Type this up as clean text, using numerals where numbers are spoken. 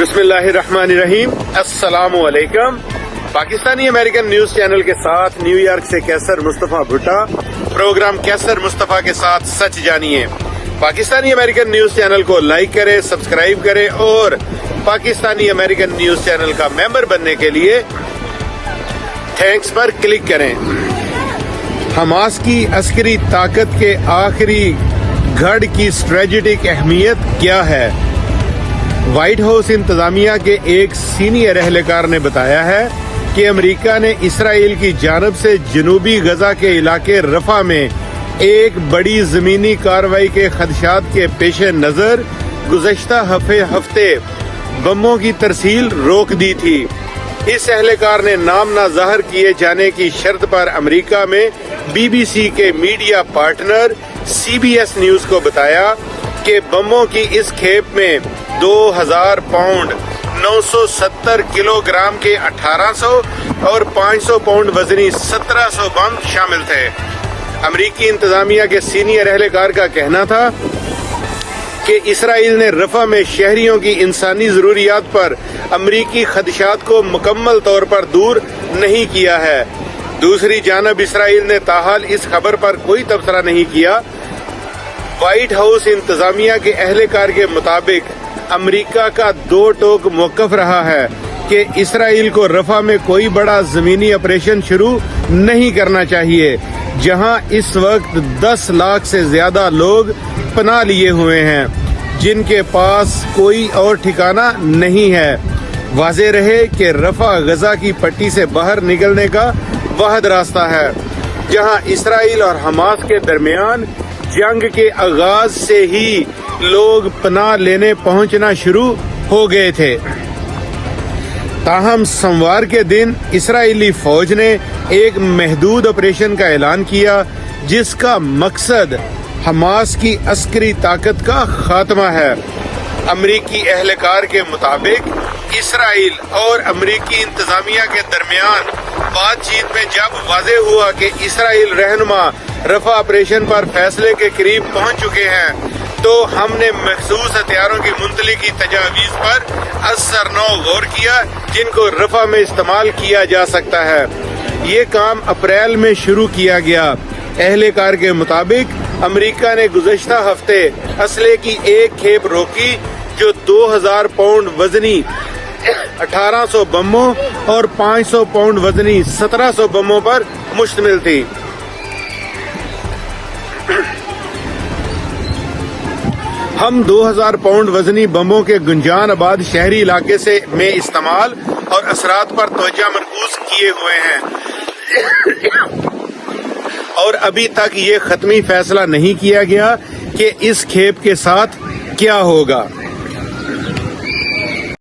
बिस्मिल्लाहिर्रहमानिर्रहीम। अस्सलाम वालेकुम। पाकिस्तानी अमेरिकन न्यूज चैनल के साथ न्यूयॉर्क से कैसर मुस्तफा भुट्टा। प्रोग्राम कैसर मुस्तफा के साथ सच जानिए। पाकिस्तानी अमेरिकन न्यूज चैनल को लाइक करें, सब्सक्राइब करें और पाकिस्तानी अमेरिकन न्यूज चैनल का मेंबर बनने के लिए थैंक्स पर क्लिक करें। हमास की अस्करी ताकत के आखिरी गढ़ की स्ट्रेटेजिक अहमियत क्या है? व्हाइट हाउस इंतजामिया के एक सीनियर एहलकार ने बताया है कि अमेरिका ने इसराइल की जानब से जनूबी गजा के इलाके रफा में एक बड़ी जमीनी कार्रवाई के खदशात के पेश नजर गुज़श्ता हफ्ते बमों की तरसील रोक दी थी। इस एहलकार ने नाम ना ज़ाहिर किए जाने की शर्त पर अमेरिका में BBC के मीडिया पार्टनर CBS न्यूज को बताया कि बमों की इस खेप में 2000 पाउंड 970 किलोग्राम के 1800 और 500 पाउंड वजनी 1700 बम शामिल थे। अमेरिकी इंतजामिया के सीनियर एहलकार का कहना था कि इसराइल ने रफा में शहरियों की इंसानी जरूरियात पर अमेरिकी खदशात को मुकम्मल तौर पर दूर नहीं किया है। दूसरी जानब इसराइल ने ताहाल इस खबर पर कोई तबसरा नहीं किया। व्हाइट हाउस इंतजामिया के एहलकार के मुताबिक अमेरिका का दो टोक मौकफ रहा है कि इसराइल को रफा में कोई बड़ा जमीनी ऑपरेशन शुरू नहीं करना चाहिए, जहां इस वक्त 10 लाख से ज्यादा लोग पनाह लिए हुए हैं, जिनके पास कोई और ठिकाना नहीं है। वाज़ेह रहे कि रफा गजा की पट्टी से बाहर निकलने का वाहिद रास्ता है, जहां इसराइल और हमास के दरमियान जंग के आगाज से ही लोग पनाह लेने पहुंचना शुरू हो गए थे। ताहम सोमवार के दिन इसराइली फौज ने एक महदूद ऑपरेशन का ऐलान किया, जिसका मकसद हमास की अस्करी ताकत का खात्मा है। अमेरिकी एहलकार के मुताबिक इसराइल और अमेरिकी इंतजामिया के दरमियान बातचीत में जब वाज़ेह हुआ कि इसराइल रहनुमा रफा ऑपरेशन पर फैसले के करीब पहुंच चुके हैं, तो हमने मखसूस हथियारों की मुंतली की तजावीज पर असरनौ गौर किया, जिनको रफा में इस्तेमाल किया जा सकता है। ये काम अप्रैल में शुरू किया गया। एहलकार के मुताबिक अमेरिका ने गुज़श्ता हफ्ते असले की एक खेप रोकी, जो 2000 पाउंड वजनी 1800 बमों और 500 पाउंड वजनी 1700 बमों पर मुश्तमिल थी। हम 2000 पाउंड वजनी बमों के गुंजान आबाद शहरी इलाके में इस्तेमाल और असरात पर तवज्जो मरकूज किए हुए हैं और अभी तक ये खत्मी फैसला नहीं किया गया कि इस खेप के साथ क्या होगा।